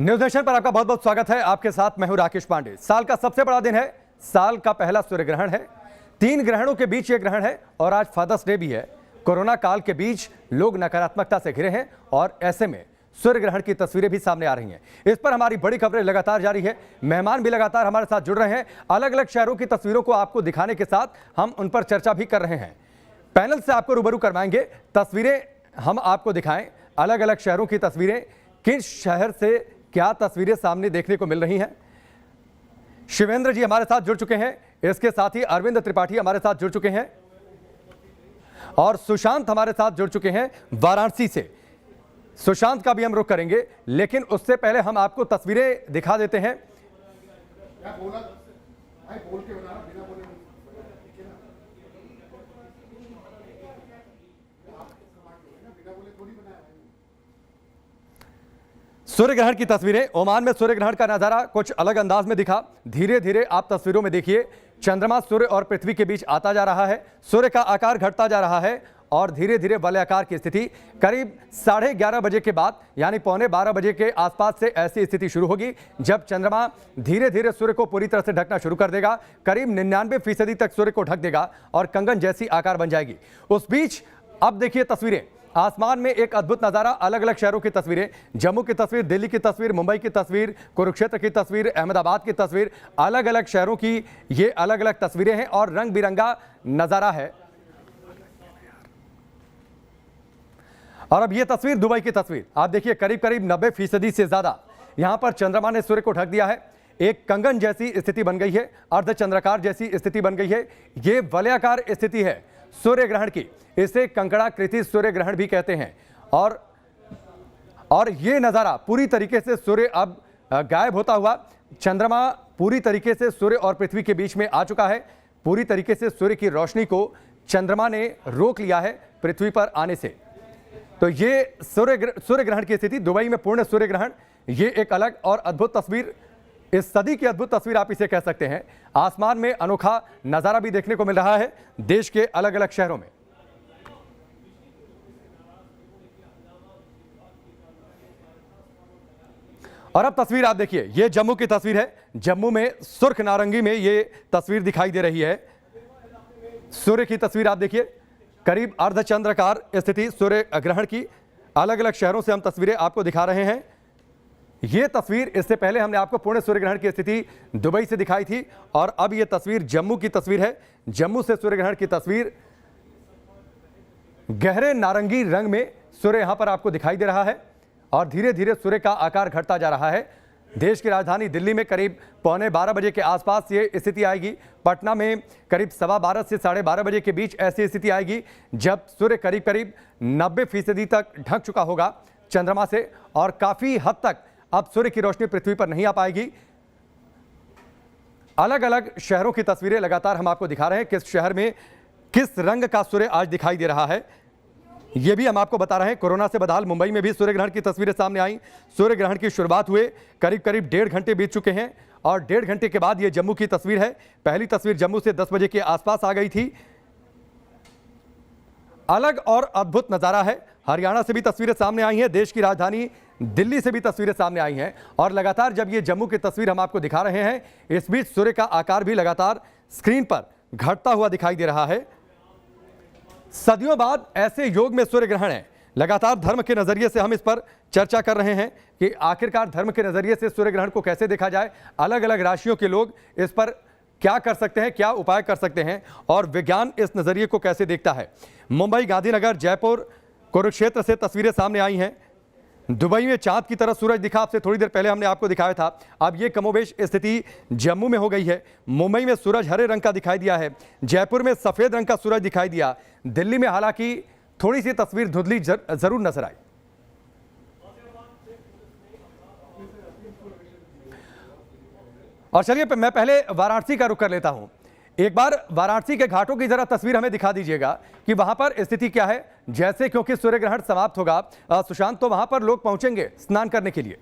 News nation पर आपका बहुत बहुत स्वागत है। आपके साथ मैं हूं राकेश पांडे। साल का सबसे बड़ा दिन है, साल का पहला सूर्य ग्रहण है। 3 ग्रहणों के बीच ये ग्रहण है और आज फादर्स डे भी है। कोरोना काल के बीच लोग नकारात्मकता से घिरे हैं और ऐसे में सूर्य ग्रहण की तस्वीरें भी सामने आ रही हैं। इस पर हमारी बड़ी खबरें लगातार जारी है। मेहमान भी लगातार हमारे साथ जुड़ रहे हैं। अलग अलग शहरों की तस्वीरों को आपको दिखाने के साथ हम उन पर चर्चा भी कर रहे हैं। पैनल से आपको रूबरू करवाएंगे, तस्वीरें हम आपको दिखाएं, अलग अलग शहरों की तस्वीरें, किस शहर से क्या तस्वीरें सामने देखने को मिल रही हैं। शिवेंद्र जी हमारे साथ जुड़ चुके हैं, इसके साथ ही अरविंद त्रिपाठी हमारे साथ जुड़ चुके हैं और सुशांत हमारे साथ जुड़ चुके हैं वाराणसी से। सुशांत का भी हम रुख करेंगे, लेकिन उससे पहले हम आपको तस्वीरें दिखा देते हैं। सूर्य ग्रहण की तस्वीरें। ओमान में सूर्य ग्रहण का नजारा कुछ अलग अंदाज में दिखा। धीरे धीरे आप तस्वीरों में देखिए, चंद्रमा सूर्य और पृथ्वी के बीच आता जा रहा है। सूर्य का आकार घटता जा रहा है और धीरे धीरे वलयाकार की स्थिति करीब 11:30 बजे के बाद यानी 11:15 बजे के आसपास से ऐसी स्थिति शुरू होगी जब चंद्रमा धीरे धीरे सूर्य को पूरी तरह से ढकना शुरू कर देगा। करीब 99% तक सूर्य को ढक देगा और कंगन जैसी आकार बन जाएगी। उस बीच अब देखिए तस्वीरें, आसमान में एक अद्भुत नजारा। अलग अलग शहरों की तस्वीरें, जम्मू की तस्वीर, दिल्ली की तस्वीर, मुंबई की तस्वीर, कुरुक्षेत्र की तस्वीर, अहमदाबाद की तस्वीर, अलग अलग शहरों की ये अलग अलग तस्वीरें हैं और रंग बिरंगा नजारा है। और अब ये तस्वीर दुबई की तस्वीर, आप देखिए करीब करीब 90% से ज्यादा यहां पर चंद्रमा ने सूर्य को ढक दिया है। एक कंगन जैसी स्थिति बन गई है, अर्धचंद्राकार जैसी स्थिति बन गई है। ये वलयाकार स्थिति है सूर्य ग्रहण की, इसे कंकड़ाकृति सूर्य ग्रहण भी कहते हैं। और ये नजारा पूरी तरीके से सूर्य अब गायब होता हुआ, चंद्रमा पूरी तरीके से सूर्य और पृथ्वी के बीच में आ चुका है। पूरी तरीके से सूर्य की रोशनी को चंद्रमा ने रोक लिया है पृथ्वी पर आने से। तो ये सूर्य ग्रहण की स्थिति, दुबई में पूर्ण सूर्य ग्रहण, ये एक अलग और अद्भुत तस्वीर, इस सदी की अद्भुत तस्वीर आप इसे कह सकते हैं। आसमान में अनोखा नजारा भी देखने को मिल रहा है देश के अलग अलग शहरों में। और अब तस्वीर आप देखिए, ये जम्मू की तस्वीर है। जम्मू में सुर्ख नारंगी में ये तस्वीर दिखाई दे रही है। सूर्य की तस्वीर आप देखिए, करीब अर्धचंद्राकार स्थिति सूर्य ग्रहण की। अलग अलग शहरों से हम तस्वीरें आपको दिखा रहे हैं। ये तस्वीर, इससे पहले हमने आपको पूर्ण सूर्य ग्रहण की स्थिति दुबई से दिखाई थी और अब ये तस्वीर जम्मू की तस्वीर है। जम्मू से सूर्य ग्रहण की तस्वीर, गहरे नारंगी रंग में सूर्य यहां पर आपको दिखाई दे रहा है और धीरे धीरे सूर्य का आकार घटता जा रहा है। देश की राजधानी दिल्ली में करीब 11:15 बजे के आसपास ये स्थिति आएगी। पटना में करीब 12:15 से 12:30 बजे के बीच ऐसी स्थिति आएगी जब सूर्य करीब करीब 90% तक ढक चुका होगा चंद्रमा से और काफी हद तक अब सूर्य की रोशनी पृथ्वी पर नहीं आ पाएगी। अलग अलग शहरों की तस्वीरें लगातार हम आपको दिखा रहे हैं, किस शहर में किस रंग का सूर्य आज दिखाई दे रहा है ये भी हम आपको बता रहे हैं। कोरोना से बदहाल मुंबई में भी सूर्य ग्रहण की तस्वीरें सामने आई। सूर्य ग्रहण की शुरुआत हुए करीब करीब 1.5 घंटे बीत चुके हैं और 1.5 घंटे के बाद ये जम्मू की तस्वीर है। पहली तस्वीर जम्मू से 10 बजे के आसपास आ गई थी। अलग और अद्भुत नजारा है। हरियाणा से भी तस्वीरें सामने आई हैं, देश की राजधानी दिल्ली से भी तस्वीरें सामने आई हैं और लगातार जब ये जम्मू की तस्वीर हम आपको दिखा रहे हैं, इस बीच सूर्य का आकार भी लगातार स्क्रीन पर घटता हुआ दिखाई दे रहा है। सदियों बाद ऐसे योग में सूर्य ग्रहण है। लगातार धर्म के नजरिए से हम इस पर चर्चा कर रहे हैं कि आखिरकार धर्म के नजरिए से सूर्य ग्रहण को कैसे देखा जाए। अलग अलग राशियों के लोग इस पर क्या कर सकते हैं, क्या उपाय कर सकते हैं और विज्ञान इस नजरिए को कैसे देखता है। मुंबई, गांधीनगर, जयपुर, कुरुक्षेत्र से तस्वीरें सामने आई हैं। दुबई में चांद की तरह सूरज दिखा, आपसे थोड़ी देर पहले हमने आपको दिखाया था। अब ये कमोबेश स्थिति जम्मू में हो गई है। मुंबई में सूरज हरे रंग का दिखाई दिया है, जयपुर में सफेद रंग का सूरज दिखाई दिया, दिल्ली में हालांकि थोड़ी सी तस्वीर धुंधली जरूर नजर आई। और चलिए मैं पहले वाराणसी का रुख कर लेता हूं। एक बार वाराणसी के घाटों की जरा तस्वीर हमें दिखा दीजिएगा कि वहां पर स्थिति क्या है। जैसे क्योंकि सूर्य ग्रहण समाप्त होगा सुशांत, तो वहां पर लोग पहुंचेंगे स्नान करने के लिए।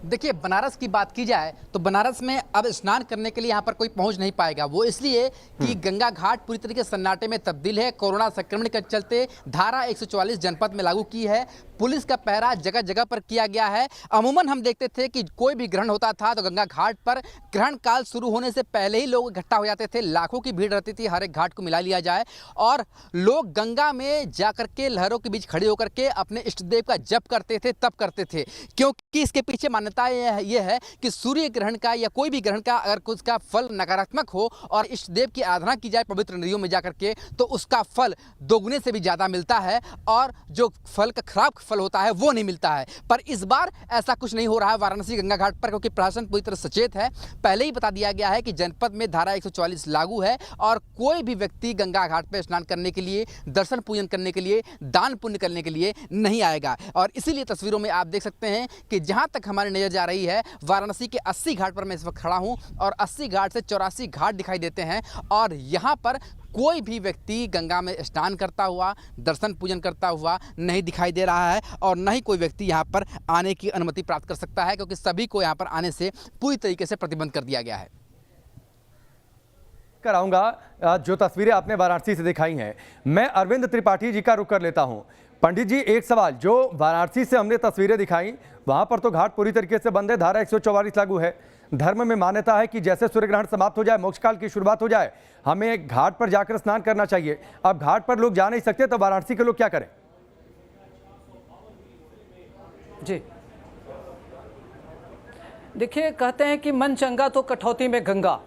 देखिए, बनारस की बात की जाए तो बनारस में अब स्नान करने के लिए यहाँ पर कोई पहुँच नहीं पाएगा। वो इसलिए कि गंगा घाट पूरी तरीके से सन्नाटे में तब्दील है। कोरोना संक्रमण के चलते धारा 144 जनपद में लागू की है। पुलिस का पहरा जगह जगह पर किया गया है। अमूमन हम देखते थे कि कोई भी ग्रहण होता था तो गंगा घाट पर ग्रहण काल शुरू होने से पहले ही लोग इकट्ठा हो जाते थे, लाखों की भीड़ रहती थी, हर एक घाट को मिला लिया जाए और लोग गंगा में जाकर के लहरों के बीच खड़े होकर के अपने इष्ट देव का जप करते थे, तप करते थे। क्योंकि इसके पीछे मान्यता ये है कि सूर्य ग्रहण का या कोई भी ग्रहण का अगर कुछ का फल नकारात्मक हो और इष्ट देव की आराधना की जाए पवित्र नदियों में जाकर के तो उसका फल दोगुने से भी ज़्यादा मिलता है और जो फल का खराब फल होता है वो नहीं मिलता है। पर इस बार ऐसा कुछ नहीं हो रहा है वाराणसी गंगा घाट पर, क्योंकि प्रशासन पूरी तरह सचेत है। पहले ही बता दिया गया है कि जनपद में धारा 144 लागू है और कोई भी व्यक्ति गंगा घाट पर स्नान करने के लिए, दर्शन पूजन करने के लिए, दान पुण्य करने के लिए नहीं आएगा। और इसीलिए तस्वीरों में आप देख सकते हैं कि जहां तक हमारी नजर जा रही है वाराणसी के 80 घाट पर मैं इस वक्त खड़ा हूं और 80 घाट से 84 घाट दिखाई देते हैं और यहां पर कोई भी व्यक्ति गंगा में स्नान करता हुआ, दर्शन पूजन करता हुआ नहीं दिखाई दे रहा है और न ही कोई व्यक्ति यहां पर आने की अनुमति प्राप्त कर सकता है, क्योंकि सभी को यहां पर आने से पूरी तरीके से प्रतिबंध कर दिया गया है। कराऊंगा जो तस्वीरें आपने वाराणसी से दिखाई हैं, मैं अरविंद त्रिपाठी जी का रुख कर लेता हूं। पंडित जी, एक सवाल, जो वाराणसी से हमने तस्वीरें दिखाई वहां पर तो घाट पूरी तरीके से बंद है, धारा 144 लागू है। धर्म में मान्यता है कि जैसे सूर्य ग्रहण समाप्त हो जाए, मोक्ष काल की शुरुआत हो जाए, हमें घाट पर जाकर स्नान करना चाहिए। अब घाट पर लोग जा नहीं सकते तो वाराणसी के लोग क्या करें? जी देखिए, कहते हैं कि मन चंगा तो कठौती में गंगा।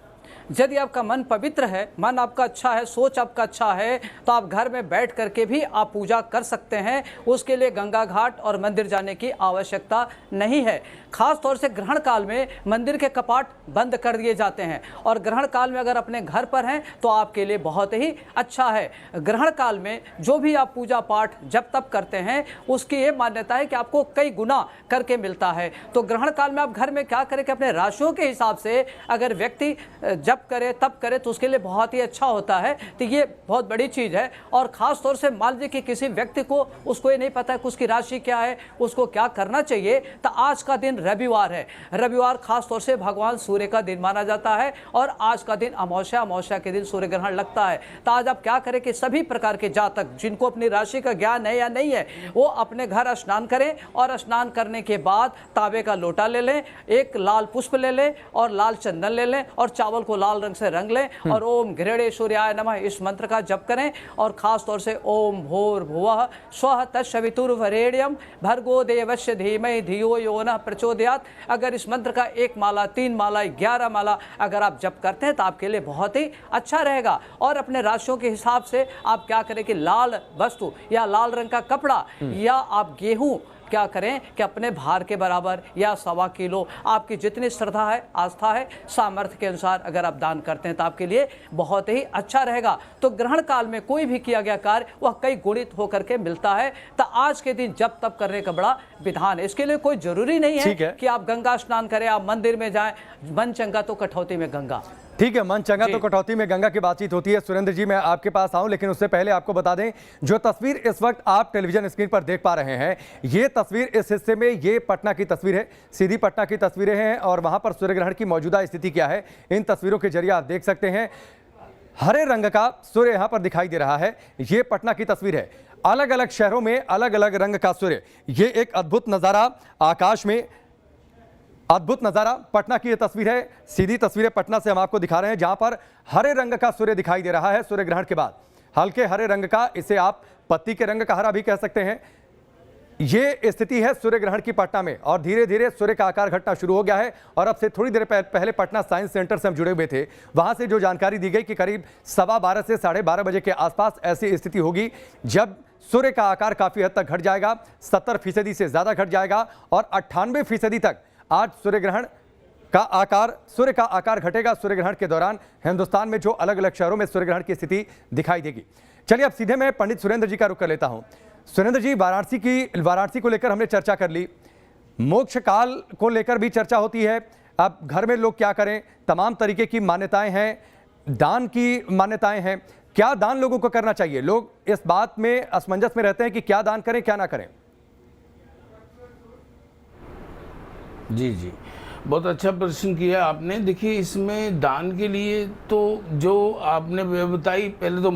यदि आपका मन पवित्र है, मन आपका अच्छा है, सोच आपका अच्छा है, तो आप घर में बैठ करके भी आप पूजा कर सकते हैं। उसके लिए गंगा घाट और मंदिर जाने की आवश्यकता नहीं है। खास तौर से ग्रहण काल में मंदिर के कपाट बंद कर दिए जाते हैं और ग्रहण काल में अगर अपने घर पर हैं तो आपके लिए बहुत ही अच्छा है। ग्रहण काल में जो भी आप पूजा पाठ जब तब करते हैं उसकी ये मान्यता है कि आपको कई गुना करके मिलता है। तो ग्रहण काल में आप घर में क्या करें कि अपने राशियों के हिसाब से अगर व्यक्ति जब करे तब करे तो उसके लिए बहुत ही अच्छा होता है। तो ये बहुत बड़ी चीज़ है। और ख़ास तौर से मान लीजिए कि किसी व्यक्ति को उसको ये नहीं पता है कि उसकी राशि क्या है, उसको क्या करना चाहिए, तो आज का दिन रविवार है। रविवार खास तौर से भगवान सूर्य का दिन माना जाता है और आज का दिन अमावस्या, अमावस्या के दिन सूर्य ग्रहण लगता है। तो आज आप क्या करें कि सभी प्रकार के जातक जिनको अपनी राशि का ज्ञान है या नहीं है वो अपने घर स्नान करें और स्नान करने के बाद तांबे का लोटा ले लें, एक लाल पुष्प ले लें और लाल चंदन ले लें और चावल को लाल रंग से रंग लें और ओम घृणे सूर्याय नमः इस मंत्र का जप करें। और खास तौर से ओम भूर भुवः स्वः तत्सवितुर्वरेण्यं भर्गो देवस्य धीमहि धियो यो नः प्रचोदयात्। अगर इस मंत्र का 1 माला, 3 माला, 11 माला अगर आप जप करते हैं तो आपके लिए बहुत ही अच्छा रहेगा। और अपने राशियों के हिसाब से आप क्या करें कि लाल वस्तु या लाल रंग का कपड़ा या आप गेहूं क्या करें कि अपने भार के बराबर या 1.25 किलो आपकी जितनी श्रद्धा है, आस्था है, सामर्थ्य के अनुसार अगर आप दान करते हैं तो आपके लिए बहुत ही अच्छा रहेगा। तो ग्रहण काल में कोई भी किया गया कार्य वह कई गुणित होकर के मिलता है। तो आज के दिन जब तब करने का बड़ा विधान है। इसके लिए कोई जरूरी नहीं है कि आप गंगा स्नान करें, आप मंदिर में जाएं। मन चंगा तो कठौती में गंगा। ठीक है, मन चंगा तो कटौती में गंगा की बातचीत होती है। सुरेंद्र जी, मैं आपके पास आऊं, लेकिन उससे पहले आपको बता दें जो तस्वीर इस वक्त आप टेलीविजन स्क्रीन पर देख पा रहे हैं, ये तस्वीर इस हिस्से में ये पटना की तस्वीर है, सीधी पटना की तस्वीरें हैं और वहां पर सूर्य ग्रहण की मौजूदा स्थिति क्या है इन तस्वीरों के जरिए आप देख सकते हैं। हरे रंग का सूर्य यहां पर दिखाई दे रहा है, ये पटना की तस्वीर है। अलग अलग शहरों में अलग अलग रंग का सूर्य, ये एक अद्भुत नजारा आकाश में, अद्भुत नजारा। पटना की यह तस्वीर है, सीधी तस्वीरें पटना से हम आपको दिखा रहे हैं जहां पर हरे रंग का सूर्य दिखाई दे रहा है सूर्य ग्रहण के बाद। हल्के हरे रंग का, इसे आप पत्ती के रंग का हरा भी कह सकते हैं। ये स्थिति है सूर्य ग्रहण की पटना में और धीरे धीरे सूर्य का आकार घटना शुरू हो गया है। और अब से थोड़ी देर पहले पटना साइंस सेंटर से हम जुड़े हुए थे, वहां से जो जानकारी दी गई कि करीब 12:15 से 12:30 बजे के आसपास ऐसी स्थिति होगी जब सूर्य का आकार काफी हद तक घट जाएगा, 70% से ज्यादा घट जाएगा और 98% तक आज सूर्य का आकार घटेगा। सूर्य ग्रहण के दौरान हिंदुस्तान में जो अलग अलग शहरों में सूर्य ग्रहण की स्थिति दिखाई देगी। चलिए अब सीधे मैं पंडित सुरेंद्र जी का रुख कर लेता हूं। सुरेंद्र जी, वाराणसी को लेकर हमने चर्चा कर ली, मोक्ष काल को लेकर भी चर्चा होती है। अब घर में लोग क्या करें, तमाम तरीके की मान्यताएं हैं, दान की मान्यताएं हैं। क्या दान लोगों को करना चाहिए? लोग इस बात में असमंजस में रहते हैं कि क्या दान करें क्या ना करें। जी, बहुत अच्छा प्रश्न किया आपने। देखिए, इसमें दान के लिए तो जो आपने बताई, पहले तो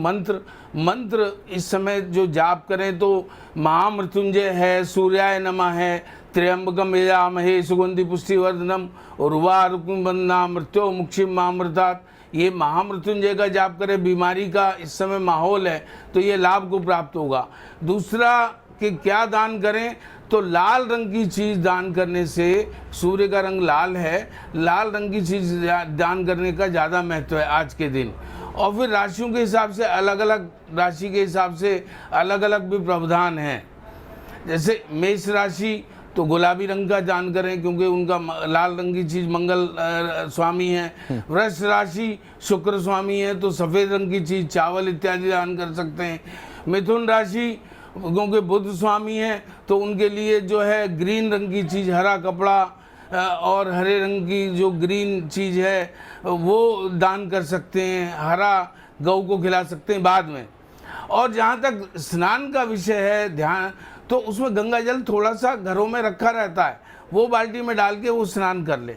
मंत्र इस समय जो जाप करें तो महामृत्युंजय है, सूर्याय नमः है, त्र्यंबकम यजामहे सुगंधि पुष्टिवर्धनम, उर्वारुकम बंदना मृत्यो मुक्षिम मामृतात्, ये महामृत्युंजय का जाप करें। बीमारी का इस समय माहौल है तो ये लाभ को प्राप्त होगा। दूसरा कि क्या दान करें, तो लाल रंग की चीज़ दान करने से, सूर्य का रंग लाल है, लाल रंग की चीज़ दान करने का ज़्यादा महत्व है आज के दिन। और फिर राशियों के हिसाब से अलग अलग, राशि के हिसाब से अलग अलग भी प्रावधान हैं। जैसे मेष राशि तो गुलाबी रंग का दान करें क्योंकि उनका लाल रंग की चीज़ मंगल स्वामी है। वृष राशि शुक्र स्वामी है तो सफ़ेद रंग की चीज़ चावल इत्यादि दान कर सकते हैं। मिथुन राशि क्योंकि बुध स्वामी है तो उनके लिए जो है ग्रीन रंग की चीज़, हरा कपड़ा और हरे रंग की जो ग्रीन चीज़ है वो दान कर सकते हैं, हरा गऊ को खिला सकते हैं बाद में। और जहाँ तक स्नान का विषय है, ध्यान, तो उसमें गंगा जल थोड़ा सा घरों में रखा रहता है, वो बाल्टी में डाल के वो स्नान कर ले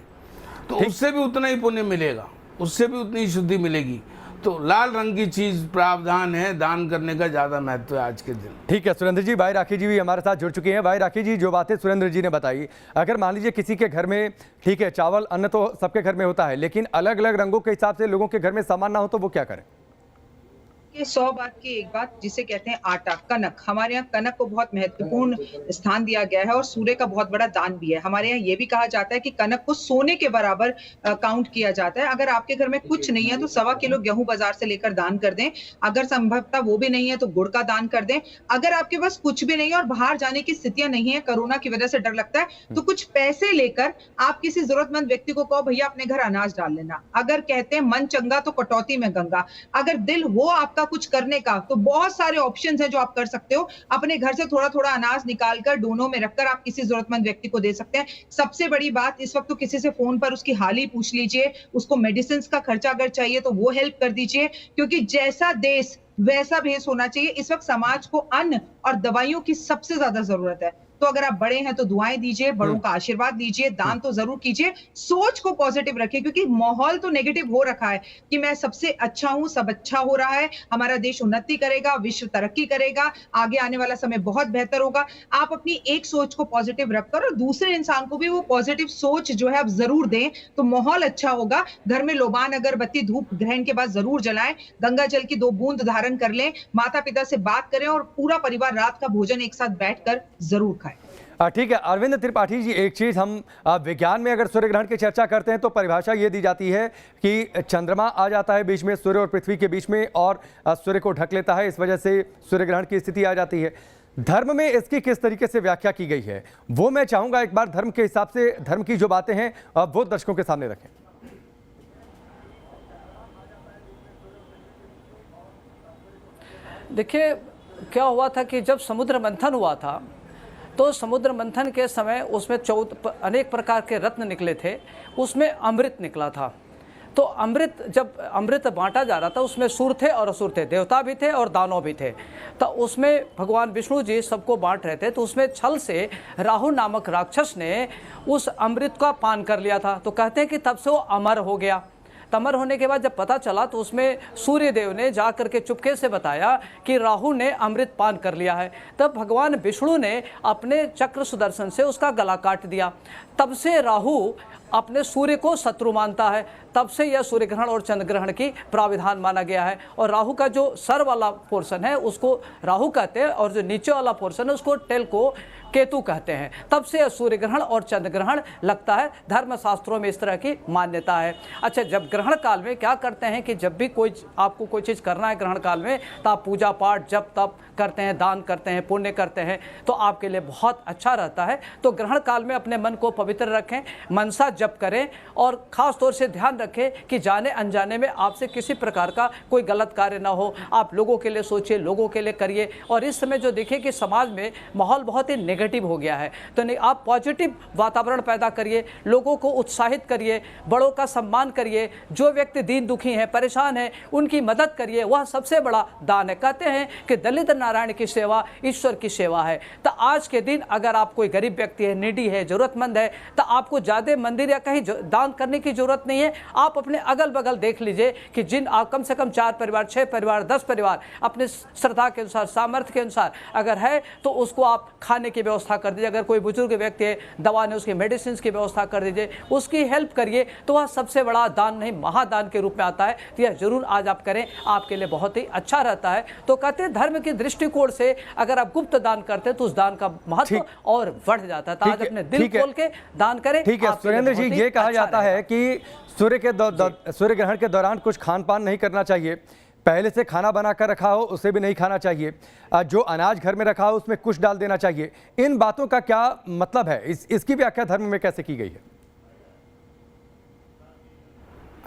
तो उससे भी उतना ही पुण्य मिलेगा, उससे भी उतनी शुद्धि मिलेगी। तो लाल रंग की चीज प्रावधान है, दान करने का ज्यादा महत्व है आज के दिन। ठीक है सुरेंद्र जी, भाई राखी जी भी हमारे साथ जुड़ चुके हैं। भाई राखी जी, जो बातें सुरेंद्र जी ने बताई, अगर मान लीजिए किसी के घर में, ठीक है चावल अन्न तो सबके घर में होता है, लेकिन अलग अलग रंगों के हिसाब से लोगों के घर में सामान ना हो तो वो क्या करें? 100 बात की एक बात जिसे कहते हैं आटा, कनक। हमारे यहाँ कनक को बहुत महत्वपूर्ण स्थान दिया गया है और सूर्य का बहुत बड़ा दान भी है। हमारे यहाँ ये भी कहा जाता है कि कनक को सोने के बराबर काउंट किया जाता है। अगर आपके घर में कुछ नहीं है तो 1.25 किलो गेहूं बाजार से लेकर दान कर दें। अगर संभवतः वो भी नहीं है तो गुड़ का दान कर दें। अगर आपके पास कुछ भी नहीं है और बाहर जाने की स्थितियां नहीं है, कोरोना की वजह से डर लगता है, तो कुछ पैसे लेकर आप किसी जरूरतमंद व्यक्ति को कहो भैया अपने घर अनाज डाल लेना। अगर कहते हैं मन चंगा तो कटौती में गंगा, अगर दिल हो आपका कुछ करने का तो बहुत सारे ऑप्शंस हैं जो आप कर सकते हो। अपने घर से थोड़ा थोड़ा अनाज निकालकर डोनों में रखकर आप किसी जरूरतमंद व्यक्ति को दे सकते हैं। सबसे बड़ी बात इस वक्त तो किसी से फोन पर उसकी हाल ही पूछ लीजिए, उसको मेडिसिन का खर्चा अगर चाहिए तो वो हेल्प कर दीजिए, क्योंकि जैसा देश वैसा भेष होना चाहिए। इस वक्त समाज को अन्न और दवाइयों की सबसे ज्यादा जरूरत है। तो अगर आप बड़े हैं तो दुआएं दीजिए, बड़ों का आशीर्वाद दीजिए, दान तो जरूर कीजिए, सोच को पॉजिटिव रखिए, क्योंकि माहौल तो नेगेटिव हो रखा है कि मैं सबसे अच्छा हूं, सब अच्छा हो रहा है, हमारा देश उन्नति करेगा, विश्व तरक्की करेगा, आगे आने वाला समय बहुत बेहतर होगा। आप अपनी एक सोच को पॉजिटिव रखकर और दूसरे इंसान को भी वो पॉजिटिव सोच जो है आप जरूर दें तो माहौल अच्छा होगा। घर में लोबान अगरबत्ती धूप ग्रहण के बाद जरूर जलाएं, गंगा जल की 2 बूंद धारण कर लें, माता पिता से बात करें और पूरा परिवार रात का भोजन एक साथ बैठकर जरूर खाएं। ठीक है अरविंद त्रिपाठी जी, एक चीज़ हम विज्ञान में अगर सूर्य ग्रहण की चर्चा करते हैं तो परिभाषा ये दी जाती है कि चंद्रमा आ जाता है बीच में सूर्य और पृथ्वी के बीच में और सूर्य को ढक लेता है, इस वजह से सूर्य ग्रहण की स्थिति आ जाती है। धर्म में इसकी किस तरीके से व्याख्या की गई है वो मैं चाहूँगा एक बार धर्म के हिसाब से, धर्म की जो बातें हैं वो दर्शकों के सामने रखें। देखिए क्या हुआ था कि जब समुद्र मंथन हुआ था तो समुद्र मंथन के समय उसमें अनेक प्रकार के रत्न निकले थे, उसमें अमृत निकला था। तो अमृत, जब अमृत बांटा जा रहा था उसमें सुर थे और असुर थे, देवता भी थे और दानव भी थे। तो उसमें भगवान विष्णु जी सबको बांट रहे थे, तो उसमें छल से राहु नामक राक्षस ने उस अमृत का पान कर लिया था। तो कहते हैं कि तब से वो अमर हो गया। तमर होने के बाद जब पता चला तो उसमें सूर्य देव ने जा करके चुपके से बताया कि राहु ने अमृत पान कर लिया है। तब भगवान विष्णु ने अपने चक्र सुदर्शन से उसका गला काट दिया। तब से राहु अपने सूर्य को शत्रु मानता है, तब से यह सूर्य ग्रहण और चंद्र ग्रहण की प्राविधान माना गया है। और राहु का जो सर वाला पोर्शन है उसको राहु कहते हैं और जो नीचे वाला पोर्शन है उसको टेल को केतु कहते हैं। तब से सूर्य ग्रहण और चंद्र ग्रहण लगता है, धर्मशास्त्रों में इस तरह की मान्यता है। अच्छा, जब ग्रहण काल में क्या करते हैं कि जब भी आपको कोई चीज़ करना है ग्रहण काल में तो आप पूजा पाठ जब तब करते हैं, दान करते हैं, पुण्य करते हैं, तो आपके लिए बहुत अच्छा रहता है। तो ग्रहण काल में अपने मन को पवित्र रखें, मनसा जप करें और ख़ास तौर से ध्यान रखें कि जाने अनजाने में आपसे किसी प्रकार का कोई गलत कार्य ना हो। आप लोगों के लिए सोचिए, लोगों के लिए करिए। और इस समय जो देखिए कि समाज में माहौल बहुत ही नेगेटिव हो गया है, तो नहीं, आप पॉजिटिव वातावरण पैदा करिए, लोगों को उत्साहित करिए, बड़ों का सम्मान करिए, जो व्यक्ति दीन दुखी हैं, परेशान हैं, उनकी मदद करिए, वह सबसे बड़ा दान है। कहते हैं कि दलित नारायण की सेवा ईश्वर की सेवा है। तो आज के दिन अगर आप कोई गरीब व्यक्ति है, नीडी है, जरूरतमंद है, तो आपको ज़्यादा मंदिर या कहीं दान करने की जरूरत नहीं है। आप अपने अगल बगल देख लीजिए कि जिन आप कम से कम 4 परिवार, 6 परिवार, 10 परिवार अपने श्रद्धा के अनुसार, सामर्थ्य के अनुसार अगर है तो उसको आप खाने की व्यवस्था कर दीजिए। अगर कोई बुजुर्ग व्यक्ति है, दवा ने उसकी मेडिसिन की व्यवस्था कर दीजिए, उसकी हेल्प करिए, तो वह सबसे बड़ा दान नहीं महादान के रूप में आता है। तो यह जरूर आज आप करें, आपके लिए बहुत ही अच्छा रहता है। तो कहते हैं धर्म के दृष्टिकोण से अगर आप गुप्त दान करते हैं तो उस दान का महत्व और बढ़ जाता है। तो आज अपने दिल खोल के दान करें। ठीक है सुरेंद्र जी, ये कहा जाता है कि सूर्य ग्रहण के दौरान कुछ खान पान नहीं करना चाहिए, पहले से खाना बनाकर रखा हो उसे भी नहीं खाना चाहिए, जो अनाज घर में रखा हो उसमें कुछ डाल देना चाहिए। इन बातों का क्या मतलब है, इसकी व्याख्या धर्म में कैसे की गई है?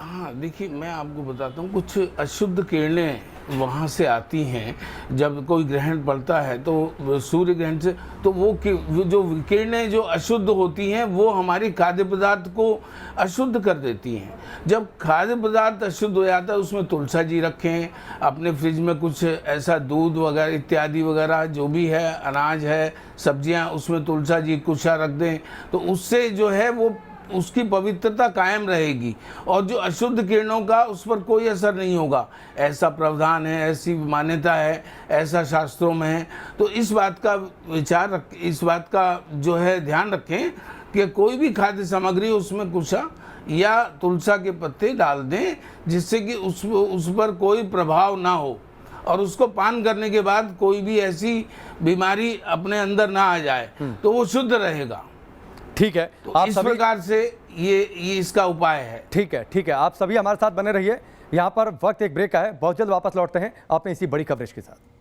हाँ देखिए, मैं आपको बताता हूँ, कुछ अशुद्ध किरणें वहाँ से आती हैं जब कोई ग्रहण पड़ता है, तो सूर्य ग्रहण से, तो वो जो किरणें जो अशुद्ध होती हैं वो हमारी खाद्य पदार्थ को अशुद्ध कर देती हैं। जब खाद्य पदार्थ अशुद्ध हो जाता है उसमें तुलसा जी रखें, अपने फ्रिज में कुछ ऐसा दूध वगैरह इत्यादि वगैरह जो भी है, अनाज है, सब्जियां, उसमें तुलसा जी कुछा रख दें, तो उससे जो है वो उसकी पवित्रता कायम रहेगी और जो अशुद्ध किरणों का उस पर कोई असर नहीं होगा। ऐसा प्रावधान है, ऐसी मान्यता है, ऐसा शास्त्रों में है। तो इस बात का विचार इस बात का जो है ध्यान रखें कि कोई भी खाद्य सामग्री उसमें कुछा या तुलसा के पत्ते डाल दें, जिससे कि उस पर कोई प्रभाव ना हो और उसको पान करने के बाद कोई भी ऐसी बीमारी अपने अंदर ना आ जाए, तो वो शुद्ध रहेगा। ठीक है, तो आप इस सभी प्रकार से ये इसका उपाय है। ठीक है, आप सभी हमारे साथ बने रहिए। यहाँ पर वक्त एक ब्रेक का है, बहुत जल्द वापस लौटते हैं अपने इसी बड़ी कवरेज के साथ।